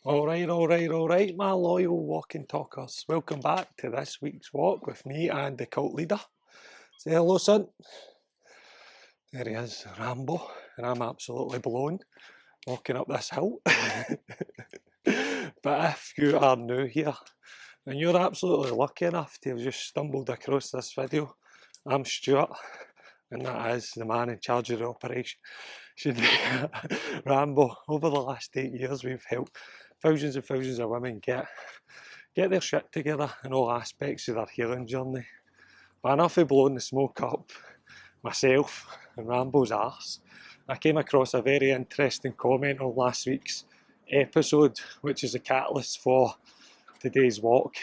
Alright, my loyal walking talkers. Welcome back to this week's walk with me and the cult leader. Say hello, son. There he is, Rambo, and I'm absolutely blown walking up this hill. But if you are new here, and you're absolutely lucky enough to have just stumbled across this video, I'm Stuart, and that is the man in charge of the operation. Rambo. Over the last 8 years, we've helped thousands and thousands of women get their shit together in all aspects of their healing journey. But enough of blowing the smoke up myself and Rambo's arse. I came across a very interesting comment on last week's episode, which is a catalyst for today's walk,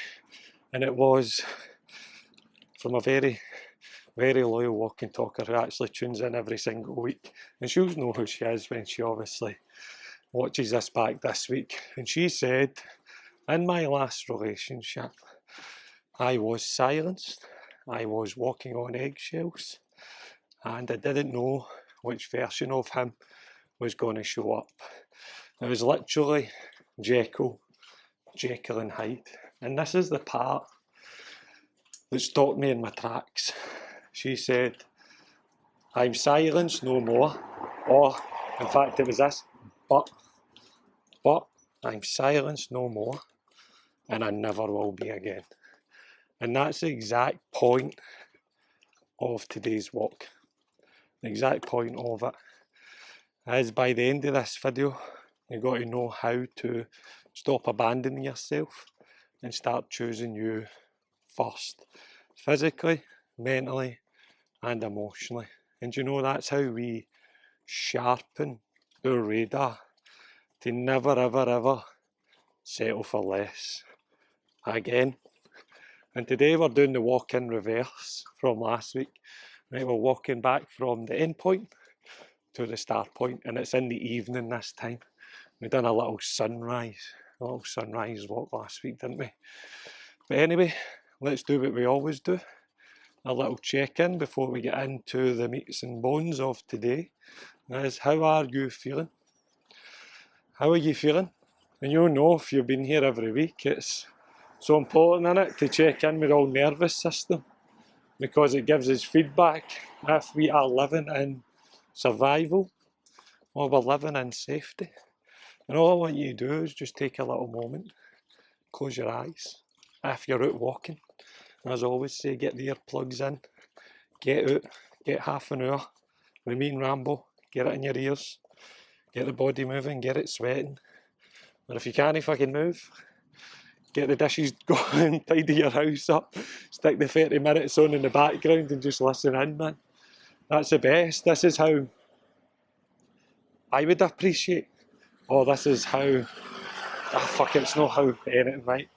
and it was from a very loyal walking talker who actually tunes in every single week, and she'll know who she is when she obviously watches this back this week. And she said, in my last relationship, I was silenced, I was walking on eggshells, and I didn't know which version of him was going to show up. It was literally Jekyll and Hyde. And this is the part that stopped me in my tracks. She said, I'm silenced no more, or in fact it was this, but I'm silenced no more, and I never will be again. And that's the exact point of today's walk. The exact point of it is, by the end of this video, you've got to know how to stop abandoning yourself and start choosing you first, physically, mentally, and emotionally. And you know, that's how we sharpen our radar to never ever settle for less again. And today we're doing the walk in reverse from last week. Right, we're walking back from the end point to the start point, and it's in the evening this time. We done a little sunrise walk last week, didn't we? But anyway, let's do what we always do. A little check-in before we get into the meats and bones of today. That is, how are you feeling? How are you feeling? And you'll know if you've been here every week, it's so important, isn't it, to check in with our nervous system, because it gives us feedback if we are living in survival or we're living in safety. And all I want you to do is just take a little moment, close your eyes. If you're out walking, as I always say, get the earplugs in, get out, get half an hour with me and Rambo, get it in your ears, get the body moving, get it sweating. And if you can't fucking move, get the dishes going, tidy your house up, stick the 30 minutes on in the background and just listen in, man. That's the best. This is how I would appreciate, or this is how, it's not how anything, right?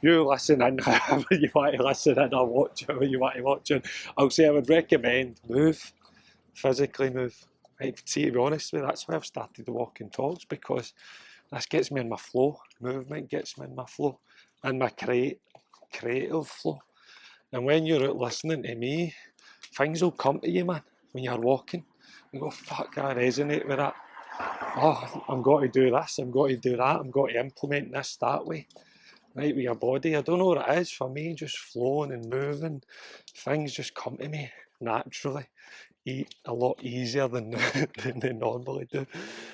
You listen in however you want to listen in, or watch however you want to watch it. I'll say I would recommend move, physically move. Right? See, to be honest with you, that's why I've started the walking talks, because this gets me in my flow. Movement gets me in my flow, and my creative flow. And when you're out listening to me, things will come to you, man, when you're walking. You go, fuck, I resonate with that. Oh, I'm going to do this, I'm going to do that, I'm going to implement this that way. Right, with your body. I don't know what it is for me, just flowing and moving. Things just come to me naturally, a lot easier than they normally do.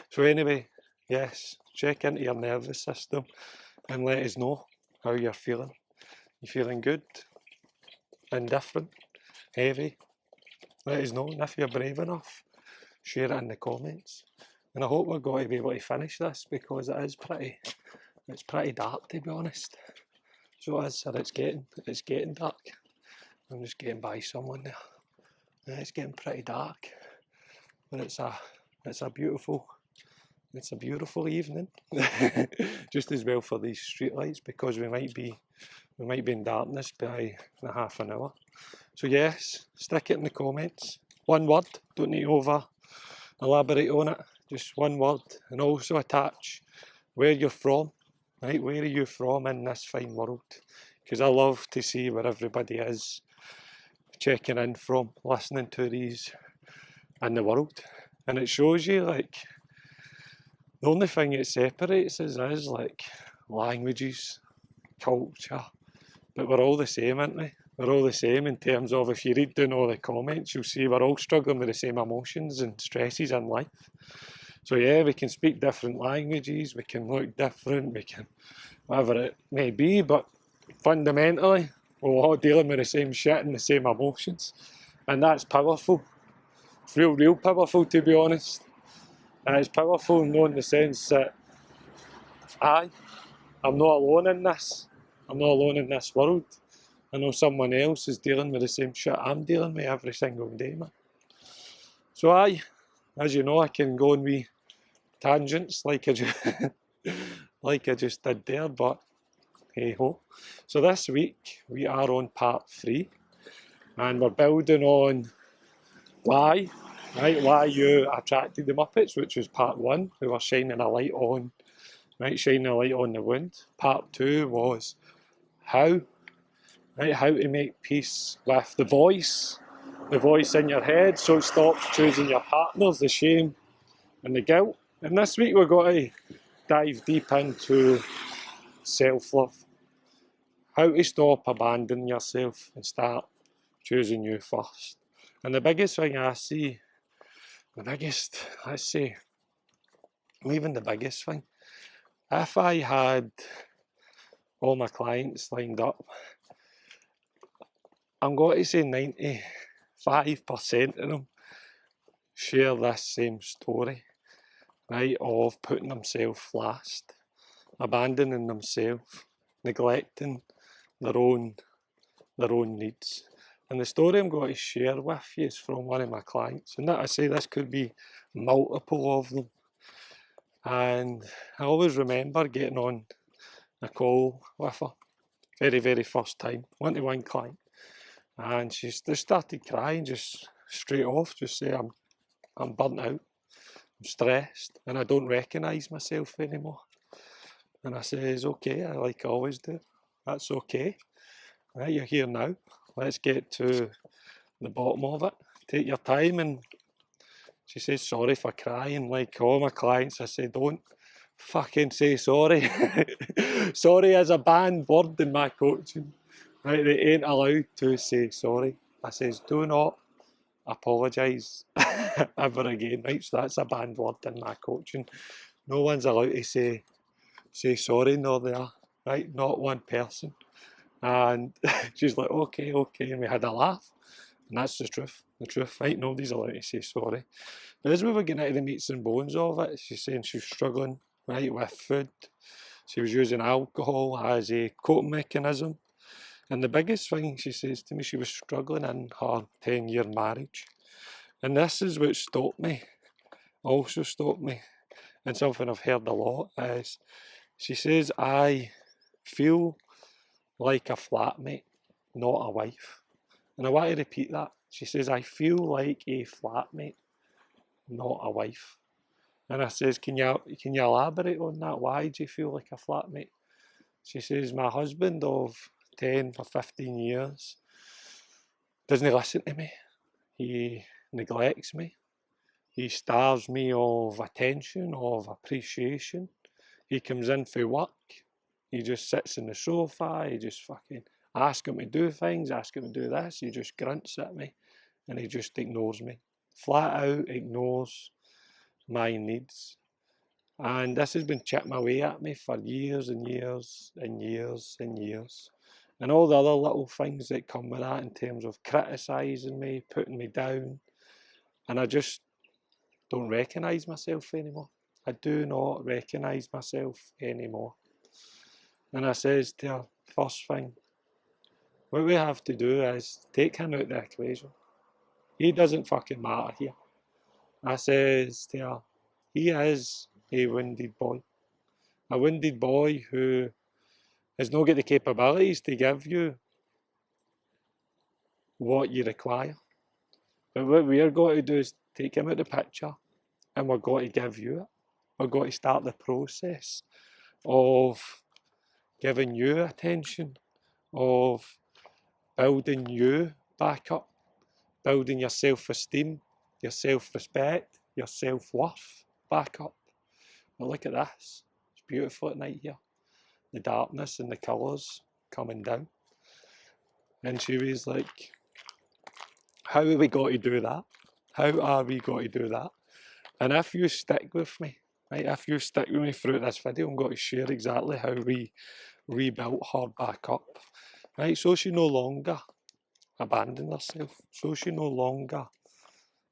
So anyway, yes, check into your nervous system and let us know how you're feeling. You feeling good? Indifferent? Heavy? Let us know, and if you're brave enough, share it in the comments. And I hope we're going to be able to finish this, because it's pretty dark, to be honest. So it is, or it's getting dark. I'm just getting by someone there. Yeah, it's getting pretty dark, but it's a beautiful evening. Just as well for these streetlights, because we might be in darkness by half an hour. So yes, stick it in the comments. One word, don't need to elaborate on it. Just one word, and also attach where you're from. Right, where are you from in this fine world? Because I love to see where everybody is checking in from, listening to these in the world. And it shows you, like, The only thing that separates us is like languages, culture, but we're all the same, aren't we? We're all the same in terms of, if you read down all the comments, you'll see we're all struggling with the same emotions and stresses in life. So yeah, we can speak different languages, we can look different, we can, whatever it may be, but fundamentally, we're all dealing with the same shit and the same emotions. And that's powerful. It's real powerful, to be honest. And it's powerful knowing the sense that I'm not alone in this. I'm not alone in this world. I know someone else is dealing with the same shit I'm dealing with every single day, man. So as you know, I can go on wee tangents like like I just did there, but hey ho. So this week we are on part 3, and we're building on why you attracted the Muppets, which was part 1. We were shining a light on the wound. Part 2 was how to make peace with the voice in your head, so it stops choosing your partners, the shame and the guilt. And this week we're going to dive deep into self-love. How to stop abandoning yourself and start choosing you first. And the biggest thing I see, let's say, even the biggest thing, if I had all my clients lined up, I'm going to say 95% of them share this same story, right, of putting themselves last, abandoning themselves, neglecting their own needs. And the story I'm going to share with you is from one of my clients, and that I say this could be multiple of them. And I always remember getting on a call with her, very first time, one-to-one client, and she just started crying, just straight off, just say, I'm burnt out, I'm stressed, and I don't recognise myself anymore. And I says, okay, like I always do, that's okay. Right, you're here now, let's get to the bottom of it. Take your time. And she says, sorry for crying, like all my clients. I say, don't fucking say sorry. Sorry is a banned word in my coaching. Right, they ain't allowed to say sorry. I says, do not apologise ever again. Right, so that's a banned word in my coaching. No one's allowed to say sorry, nor they are. Right, not one person. And she's like, okay, and we had a laugh. And that's the truth, right? Nobody's allowed to say sorry. But as we were getting into the meats and bones of it, she's saying she was struggling, right, with food. She was using alcohol as a coping mechanism. And the biggest thing she says to me, she was struggling in her 10-year marriage. And this is what also stopped me, and something I've heard a lot is, she says, I feel like a flatmate, not a wife. And I want to repeat that. She says, I feel like a flatmate, not a wife. And I says, can you elaborate on that? Why do you feel like a flatmate? She says, my husband of 10 or 15 years doesn't listen to me. He neglects me. He starves me of attention, of appreciation. He comes in for work. He just sits on the sofa. He just fucking ask him to do things, ask him to do this. He just grunts at me and he just ignores me. Flat out ignores my needs. And this has been chipping away at me for years and years and years and years. And all the other little things that come with that in terms of criticising me, putting me down. And I just don't recognise myself anymore. I do not recognise myself anymore. And I says to her, first thing, what we have to do is take him out of the equation. He doesn't fucking matter here. I says to her, he is a wounded boy. A wounded boy who has not got the capabilities to give you what you require. But what we're going to do is take him out of the picture and we're going to give you it. We're going to start the process of giving you attention, of building you back up, building your self-esteem, your self-respect, your self-worth back up. But look at this. It's beautiful at night here. The darkness and the colours coming down. And she was like, how are we going to do that? How are we going to do that? And if you stick with me, right, if you stick with me through this video, I'm going to share exactly how we rebuilt her back up. Right, so she no longer abandoned herself. So she no longer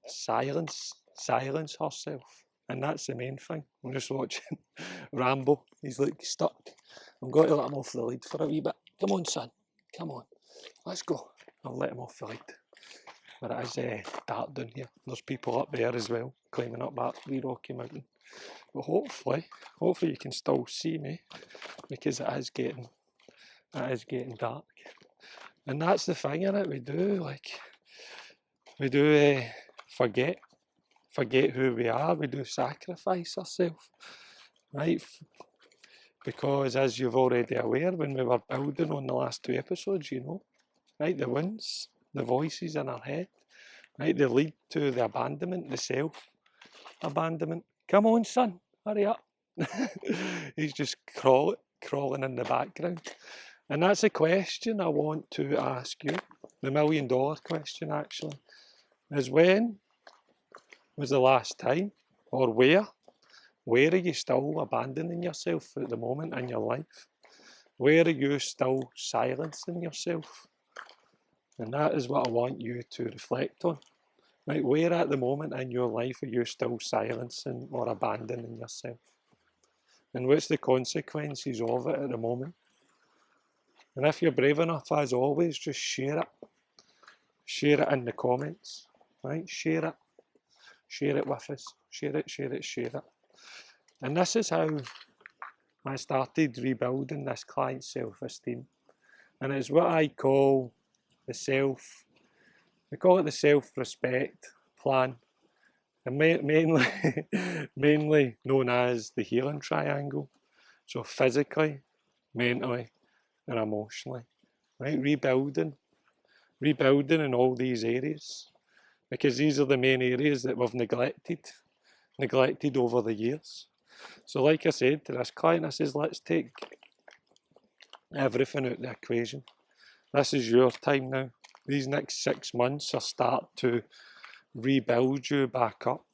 silence herself. And that's the main thing. I'm just watching Rambo. He's like stuck. I'm going to let him off the lead for a wee bit. Come on, son. Come on. Let's go. I'll let him off the lead. But it is dark down here. There's people up there as well, climbing up that wee rocky mountain. But hopefully you can still see me, because it is getting dark. And that's the thing in it. We do forget who we are. We do sacrifice ourselves, right? Because as you've already aware, when we were building on the last 2 episodes, right, the wins, the voices in our head, right, they lead to the abandonment, the self-abandonment. Come on, son, hurry up. He's just crawling in the background. And that's a question I want to ask you, the $1 million question actually, is when was the last time, or where are you still abandoning yourself at the moment in your life? Where are you still silencing yourself? And that is what I want you to reflect on. Right, where at the moment in your life are you still silencing or abandoning yourself? And what's the consequences of it at the moment? And if you're brave enough, as always, just share it. Share it in the comments, right? Share it. Share it with us. Share it. And this is how I started rebuilding this client's self-esteem. And it's what I call we call it the self-respect plan. And mainly known as the healing triangle. So physically, mentally, and emotionally. Right? Rebuilding in all these areas. Because these are the main areas that we've neglected over the years. So like I said to this client, I says, let's take everything out of the equation. This is your time now. These next 6 months are start to rebuild you back up.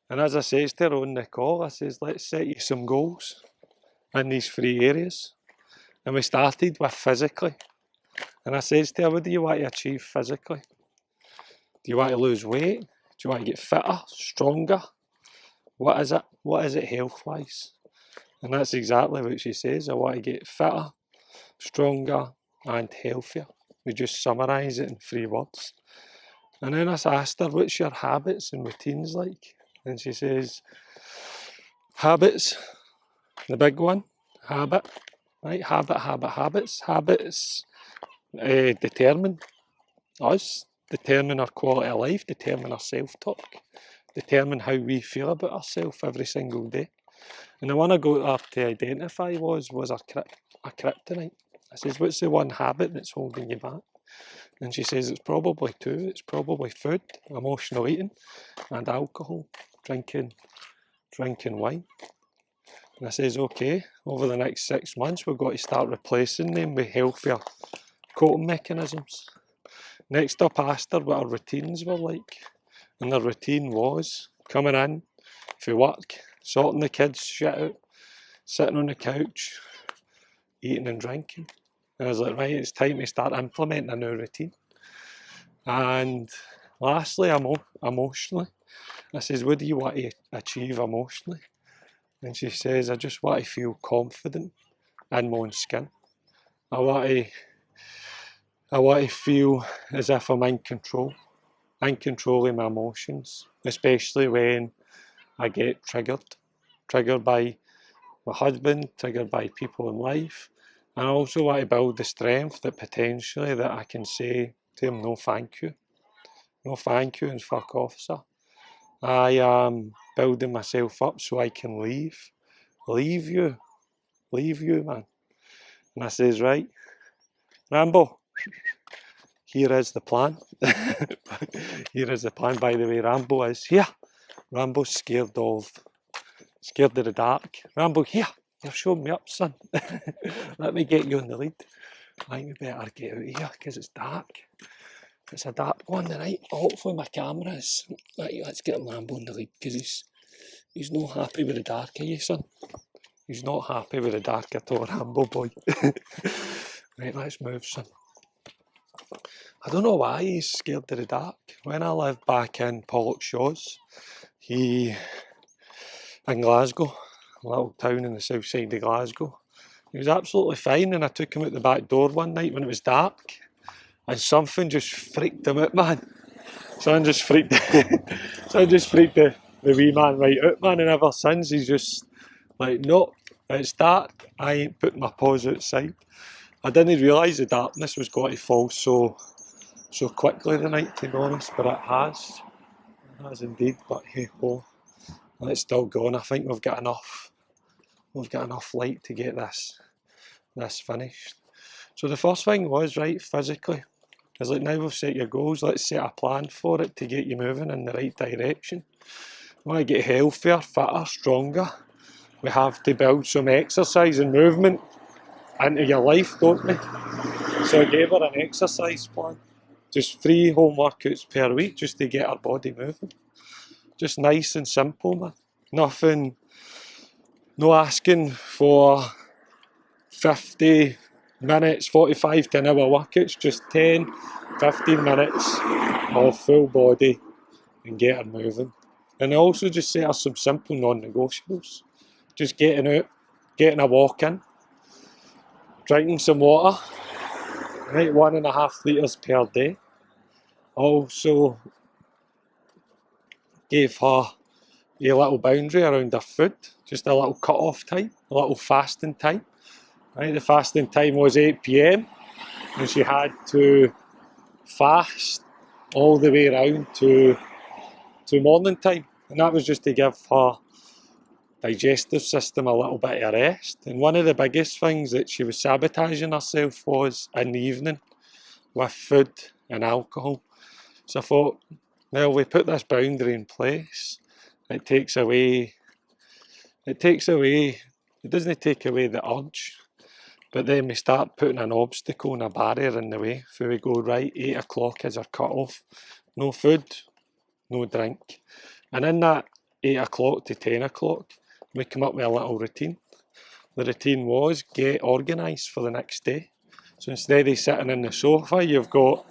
And as I says to her on the call, I says, let's set you some goals in these 3 areas. And we started with physically. And I says to her, what do you want to achieve physically? Do you want to lose weight? Do you want to get fitter, stronger? What is it? What is it health-wise? And that's exactly what she says. I want to get fitter, stronger, and healthier. We just summarise it in 3 words. And then I asked her, what's your habits and routines like? And she says, habits, the big one, habit, right? Habits. Habits determine us, determine our quality of life, determine our self-talk, determine how we feel about ourselves every single day. And the one I got her to identify was a kryptonite. I says, what's the one habit that's holding you back? And she says, it's probably 2. It's probably food, emotional eating, and alcohol, drinking wine. And I says, okay, over the next 6 months, we've got to start replacing them with healthier coping mechanisms. Next up, I asked her what her routines were like. And her routine was coming in for work, sorting the kids' shit out, sitting on the couch, eating and drinking. And I was like, right, it's time to start implementing a new routine. And lastly, emotionally. I says, what do you want to achieve emotionally? And she says, I just want to feel confident in my own skin. I want to feel as if I'm in control of my emotions, especially when I get triggered by my husband, triggered by people in life. And I also want to build the strength that potentially that I can say to him, no thank you. No thank you and fuck off, sir. I am building myself up so I can leave you, man. And I says, right, Rambo, here is the plan. Here is the plan. By the way, Rambo is here. Rambo's scared of scared of the dark. Rambo, here, you're showing me up, son. Let me get you on the lead. I think we better get out of here because it's dark. It's a dark one tonight. Hopefully my camera is. Right, let's get Rambo on the lead because he's not happy with the dark, are you, son? He's not happy with the dark at all, Rambo boy. Right, let's move, son. I don't know why he's scared of the dark. When I lived back in Pollokshaws, in Glasgow, a little town in the south side of Glasgow, he was absolutely fine, and I took him out the back door one night when it was dark, and something just freaked him out, man. Something just freaked the wee man right out, man, and ever since he's just like, no, it's dark, I ain't putting my paws outside. I didn't realise the darkness was going to fall so quickly tonight, to be honest, but it has. It has indeed, but hey ho, it's still going. I think we've got enough light to get this finished. So the first thing was, right, physically, is like, now we've set your goals, let's set a plan for it to get you moving in the right direction. We want to get healthier, fitter, stronger. We have to build some exercise and movement into your life, don't we? So I gave her an exercise plan. Just 3 home workouts per week just to get our body moving. Just nice and simple, man. Nothing, no asking for 50 minutes, 45 to an hour workouts, just 10, 15 minutes of full body and get her moving. And I also just set her some simple non-negotiables. Just getting out, getting a walk in, drinking some water, right, 1.5 litres per day. Also gave her a little boundary around her food, just a little cut-off time, a little fasting time. Right, the fasting time was 8 PM and she had to fast all the way around to morning time, and that was just to give her digestive system a little bit of rest. And one of the biggest things that she was sabotaging herself was in the evening with food and alcohol. So I thought, well, we put this boundary in place, it doesn't take away the urge, but then we start putting an obstacle and a barrier in the way. So we go, right, 8 o'clock is our cut off, no food, no drink. And in that 8 o'clock to 10 o'clock, we come up with a little routine. The routine was get organised for the next day. So instead of sitting in the sofa, you've got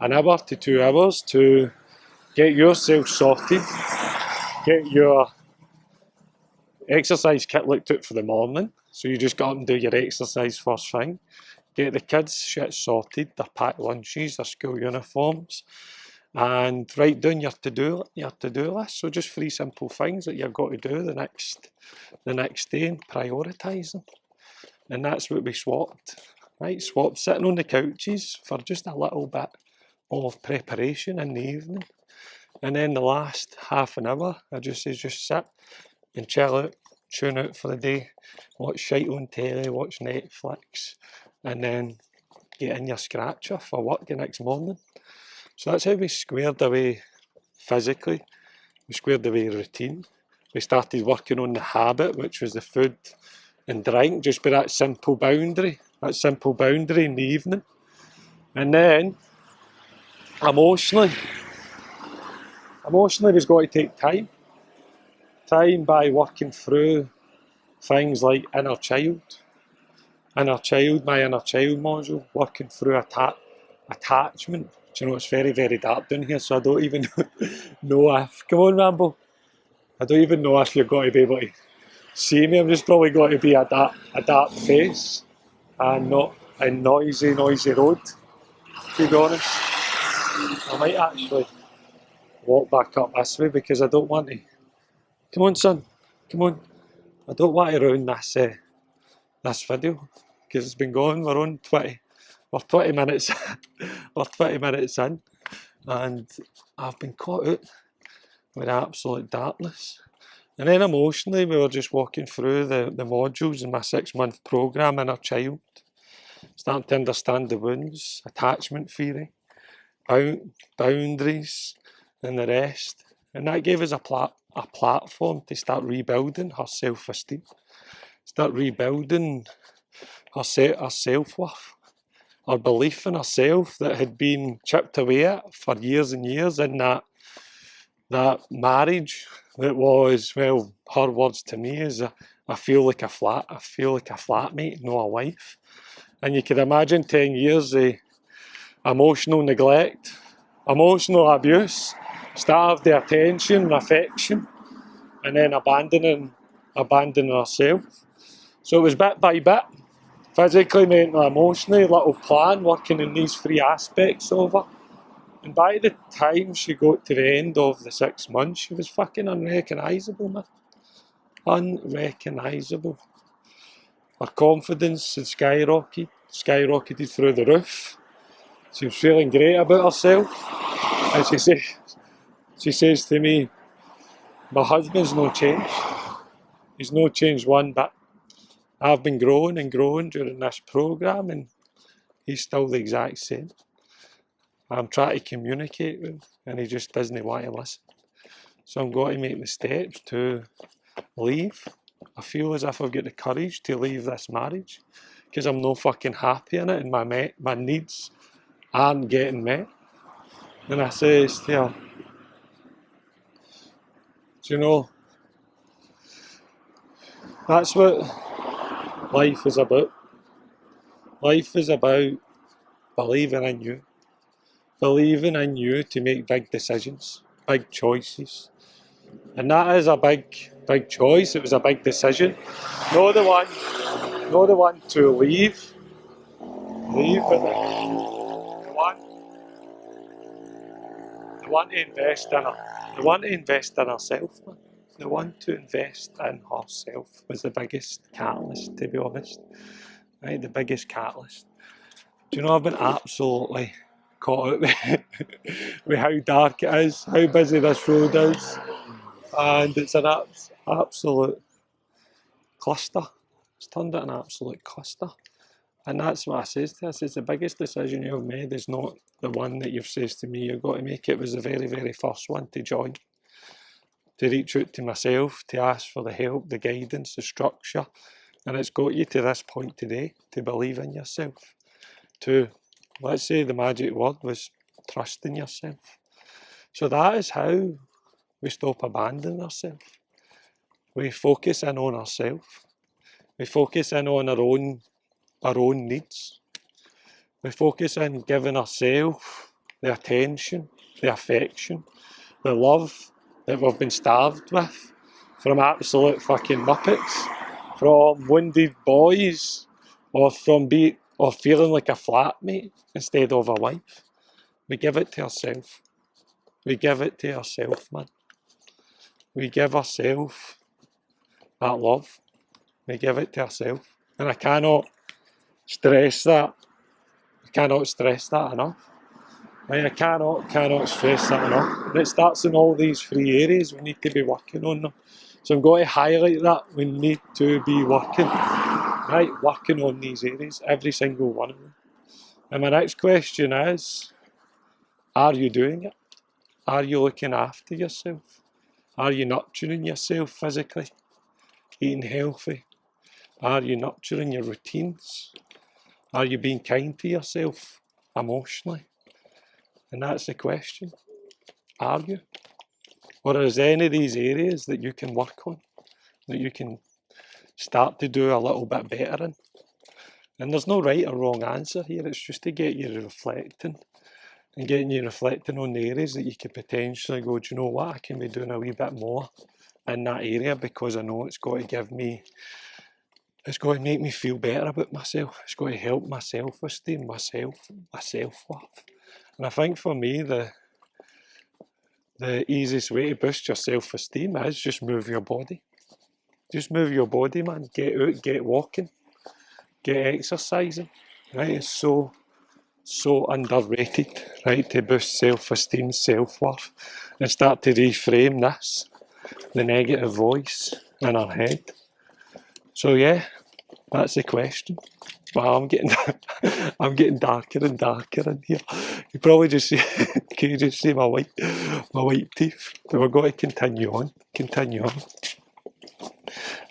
an hour to 2 hours to get yourself sorted, get your exercise kit looked at for the morning. So you just go up and do your exercise first thing. Get the kids shit sorted, their packed lunches, their school uniforms, and write down your to-do list. So just 3 simple things that you've got to do the next day and prioritise them. And that's what we swapped. Right, swapped sitting on the couches for just a little bit of preparation in the evening. And then the last half an hour, I just say just sit and chill out, tune out for the day, watch shite on telly, watch Netflix, and then get in your scratcher for work the next morning. So that's how we squared away physically, we squared away routine. We started working on the habit, which was the food and drink, just by that simple boundary in the evening. And then emotionally was going to take time by working through things like my inner child module, working through attachment. Do you know, it's very, very dark down here, so I don't even know if, come on Rambo, I don't even know if you're going to be able to see me. I'm just probably going to be a dark face and not a noisy road, to be honest. I might actually walk back up this way because I don't want to. Come on, son. Come on. I don't want to ruin this video because it's been going. We're 20 minutes. We're 20 minutes in, and I've been caught out with absolute darkness. And then emotionally, we were just walking through the modules in my 6-month programme, Inner Child, starting to understand the wounds, attachment theory, boundaries, and the rest. And that gave us a a platform to start rebuilding her self-esteem, start rebuilding her self-worth, her belief in herself that had been chipped away at for years and years in that marriage that was, well, her words to me is, I feel like a flatmate, not a wife. And you can imagine 10 years of emotional neglect, emotional abuse, starved the attention and affection, and then abandoning herself. So it was bit by bit, physically, mentally, emotionally, little plan, working in these three aspects of her. And by the time she got to the end of the 6 months, she was fucking unrecognisable, man. Unrecognisable. Her confidence had skyrocketed through the roof. She was feeling great about herself. And she says to me, my husband's no changed. He's no changed one bit. I've been growing and growing during this programme and he's still the exact same. I'm trying to communicate with him and he just doesn't want to listen. So I'm going to make the steps to leave. I feel as if I've got the courage to leave this marriage because I'm not fucking happy in it and my needs aren't getting met. And I says to her, do you know, that's what life is about. Life is about believing in you. Believing in you to make big decisions, big choices. And that is a big choice. It was a big decision. Not the one to leave, but the one to invest in her. The one to invest in herself, man. The one to invest in herself was the biggest catalyst, to be honest. Right, the biggest catalyst. Do you know, I've been absolutely caught out with how dark it is, how busy this road is, and it's an absolute cluster. It's turned into an absolute cluster. And that's what I says to her. I says, the biggest decision you've made is not the one that you've says to me you've got to make. It was the very, very first one to join, to reach out to myself, to ask for the help, the guidance, the structure. And it's got you to this point today, to believe in yourself. To, let's say the magic word was trust in yourself. So that is how we stop abandoning ourselves. We focus in on ourselves. We focus in on our own needs. We focus in giving ourselves the attention, the affection, the love that we've been starved with from absolute fucking Muppets, from wounded boys, or feeling like a flatmate instead of a wife. We give it to ourselves. We give it to ourselves, man. We give ourselves that love. We give it to ourselves. And I cannot stress that. I cannot stress that enough. I cannot stress that enough. And it starts in all these three areas. We need to be working on them. So I'm going to highlight that. We need to be working on these areas, every single one of them. And my next question is, are you doing it? Are you looking after yourself? Are you nurturing yourself physically? Eating healthy? Are you nurturing your routines? Are you being kind to yourself emotionally? And that's the question. Are you? Or is any of these areas that you can work on, that you can start to do a little bit better in? And there's no right or wrong answer here. It's just to get you reflecting and getting you reflecting on the areas that you could potentially go, do you know what, I can be doing a wee bit more in that area because I know it's got to make me feel better about myself. It's got to help my self-esteem, my self-worth. And I think for me, the easiest way to boost your self-esteem is just move your body. Just move your body, man. Get out, get walking, get exercising. Right? It's so underrated, right? To boost self-esteem, self-worth, and start to reframe this, the negative voice in our head. So yeah, That's the question. Wow, I'm getting darker and darker in here. You probably just see, can you just see my white teeth? But we're going to continue on.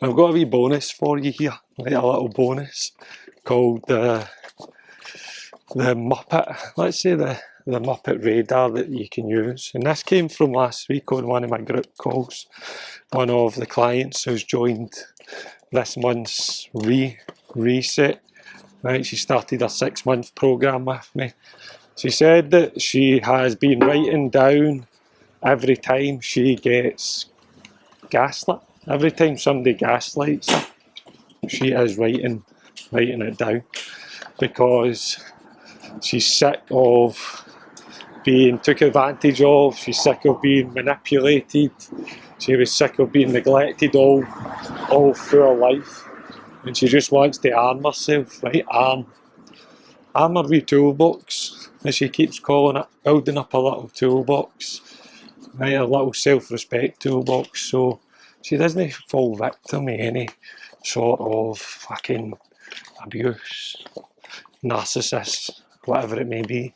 I've got a wee bonus for you here, right? A little bonus called the Muppet. Let's say the Muppet radar that you can use. And this came from last week on one of my group calls. One of the clients who's joined this month's reset. Right, she started a 6-month program with me. She said that she has been writing down every time she gets gaslit. Every time somebody gaslights her, she is writing it down because she's sick of being took advantage of. She's sick of being manipulated. She was sick of being neglected all through her life, and she just wants to arm herself, right? Arm her wee toolbox, as she keeps calling it, building up a little toolbox, right? A little self-respect toolbox, so she doesn't fall victim to any sort of fucking abuse, narcissist, whatever it may be.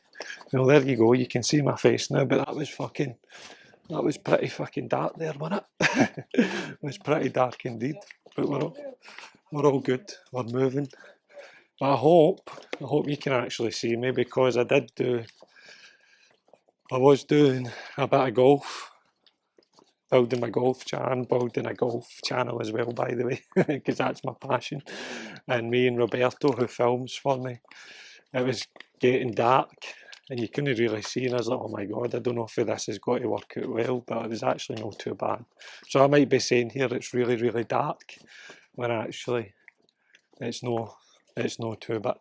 Well, there you go. You can see my face now, but that was pretty fucking dark there, wasn't it? It was pretty dark indeed. But we're all good. We're moving. But I hope you can actually see me, because I was doing a bit of golf, building a golf channel as well, by the way, because that's my passion. And me and Roberto, who films for me, it was getting dark, and you couldn't really see, and I was like, oh my god, I don't know if this has got to work out well, but it was actually not too bad. So I might be saying here it's really, really dark, when actually it's not too bad.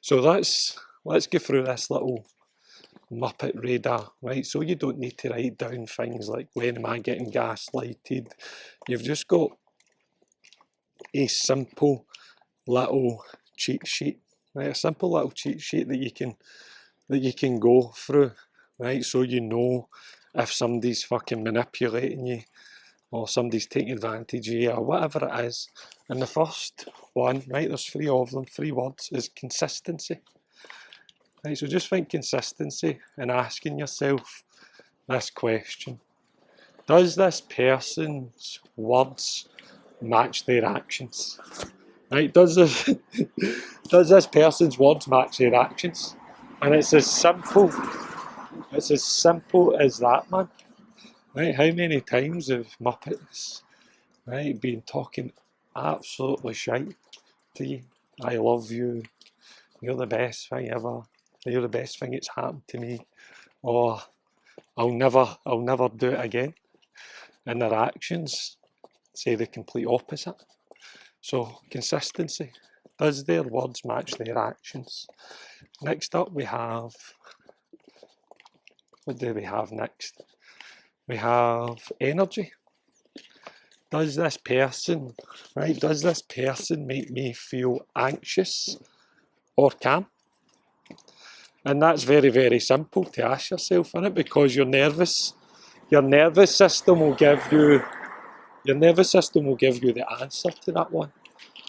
So let's go through this little Muppet radar, right? So you don't need to write down things like, when am I getting gaslighted? You've just got a simple little cheat sheet, right? A simple little cheat sheet that you can go through, right? So you know if somebody's fucking manipulating you, or somebody's taking advantage of you, or whatever it is. And the first one, right, there's 3 of them, 3 words, is consistency. Right, so just think consistency and asking yourself this question: does this person's words match their actions? Right, does this person's words match their actions? And it's as simple as that, man. Right, how many times have Muppets, right, been talking absolutely shite to you? I love you, you're the best thing ever, you're the best thing that's happened to me, or I'll never do it again. And their actions say the complete opposite. So consistency. Does their words match their actions? Next up we have, what do we have next? We have energy. Does this person make me feel anxious or calm? And that's very, very simple to ask yourself, isn't it? Because your nervous system will give you the answer to that one.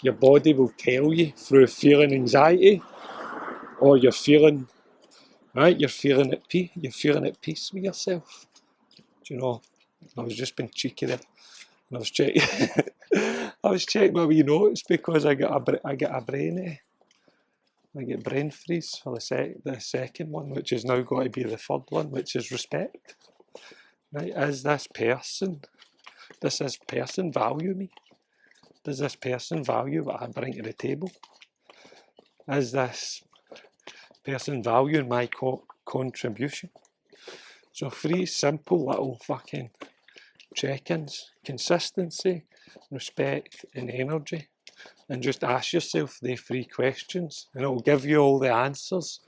Your body will tell you through feeling anxiety, or you're feeling at peace with yourself. Do you know, I was just being cheeky there. And I was checking my wee notes, because I get brain freeze for the second one, which is now got to be the third one, which is respect. Right? Does this person value me? Does this person value what I bring to the table? Is this person valuing my contribution? So 3 simple little fucking check-ins: consistency, respect, and energy. And just ask yourself the 3 questions, and it'll give you all the answers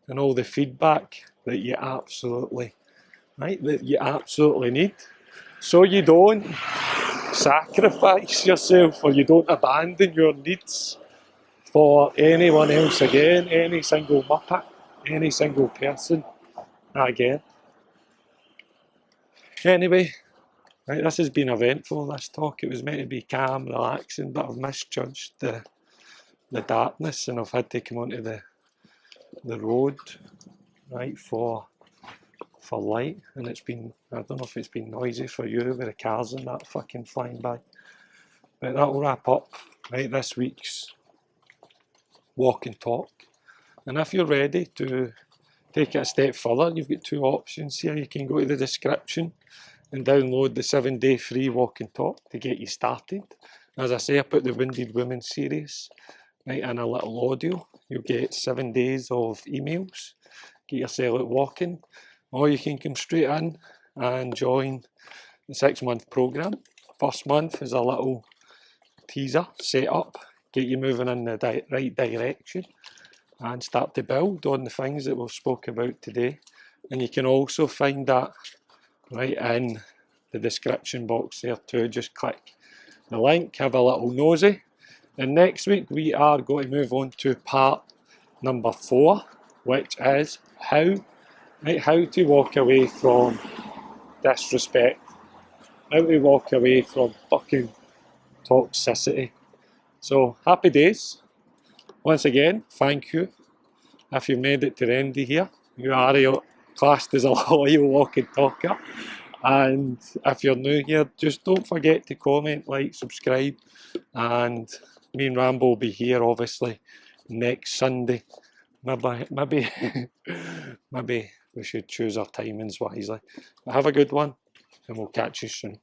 and all the feedback that you absolutely need, so you don't sacrifice yourself, or you don't abandon your needs for anyone else again, any single Muppet, any single person again. Anyway, Right, this has been eventful, this talk. It was meant to be calm, relaxing, but I've misjudged the darkness, and I've had to come onto the road, right, for light, and it's been, I don't know if it's been noisy for you with the cars and that fucking flying by. But that'll wrap up, right, this week's walk and talk. And if you're ready to take it a step further, you've got two options here. You can go to the description and download the 7-day free walk and talk to get you started. As I say, I put the Wounded Women series right in a little audio. You'll get 7 days of emails, get yourself out walking, or you can come straight in and join the 6-month program. First month is a little teaser set up, get you moving in the right direction and start to build on the things that we've spoke about today. And you can also find that right in the description box there too. Just click the link, have a little nosy. And next week we are going to move on to part number 4, which is how to walk away from disrespect, how to walk away from fucking toxicity. So happy days. Once again, thank you. If you've made it to the end of here, you are classed as a loyal walking talker. And if you're new here, just don't forget to comment, like, subscribe, and me and Rambo will be here obviously next Sunday. Maybe maybe we should choose our timings wisely. But have a good one, and we'll catch you soon.